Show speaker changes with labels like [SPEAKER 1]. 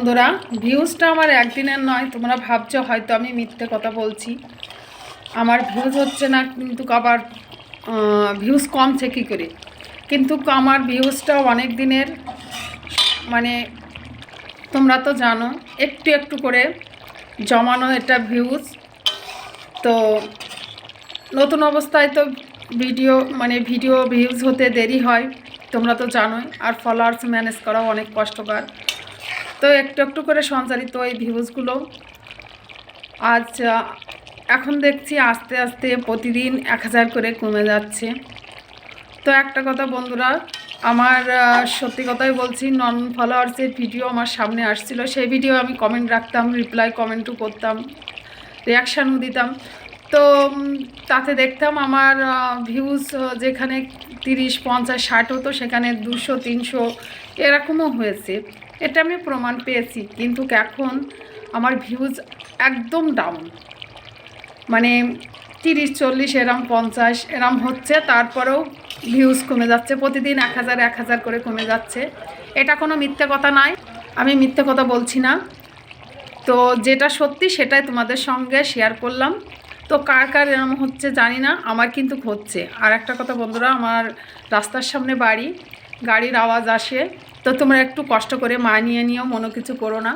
[SPEAKER 1] বন্ধুরা, ভিউজটা আমার একদিনের নয়। তোমরা ভাবছো হয়তো আমি মিথ্যে কথা বলছি, আমার ভিউজ হচ্ছে না, কিন্তু আবার ভিউজ কমছে কী করে। কিন্তু আমার ভিউজটাও অনেক দিনের, মানে তোমরা তো জানো একটু একটু করে জমানো এটা ভিউজ। তো নতুন অবস্থায় তো ভিডিও ভিউজ হতে দেরি হয়, তোমরা তো জানোই। আর ফলোয়ার্স ম্যানেজ করাও অনেক কষ্টকর। তো একটু একটু করে সঞ্চারিত এই ভিউজগুলো আজ এখন দেখছি আস্তে আস্তে প্রতিদিন 1000 করে কমে যাচ্ছে। তো একটা কথা বন্ধুরা, আমার সত্যি কথাই বলছি, নন ফলোয়ার্সের ভিডিও আমার সামনে আসছিল, সেই ভিডিও আমি কমেন্ট রাখতাম, রিপ্লাই কমেন্টও করতাম, রিয়াকশানও দিতাম। তো তাতে দেখতাম আমার ভিউজ যেখানে 30, 50, 60 হতো, সেখানে 200, 300 এরকমও হয়েছে। এটা আমি প্রমাণ পেয়েছি। কিন্তু এখন আমার ভিউজ একদম ডাউন, মানে 30, 40, এরম 50 এরম হচ্ছে, তারপরেও ভিউজ কমে যাচ্ছে। প্রতিদিন 1000 করে কমে যাচ্ছে। এটা কোনো মিথ্যে কথা নয়, আমি মিথ্যে কথা বলছি না। তো যেটা সত্যি সেটাই তোমাদের সঙ্গে শেয়ার করলাম। তো কার কার এরম হচ্ছে জানি না, আমার কিন্তু হচ্ছে। আর একটা কথা বন্ধুরা, আমার রাস্তার সামনে বাড়ি, গাড়ির আওয়াজ আসে, তো তোমরা একটু কষ্ট করে মানিয়ে নিও, মনে কিছু করো না।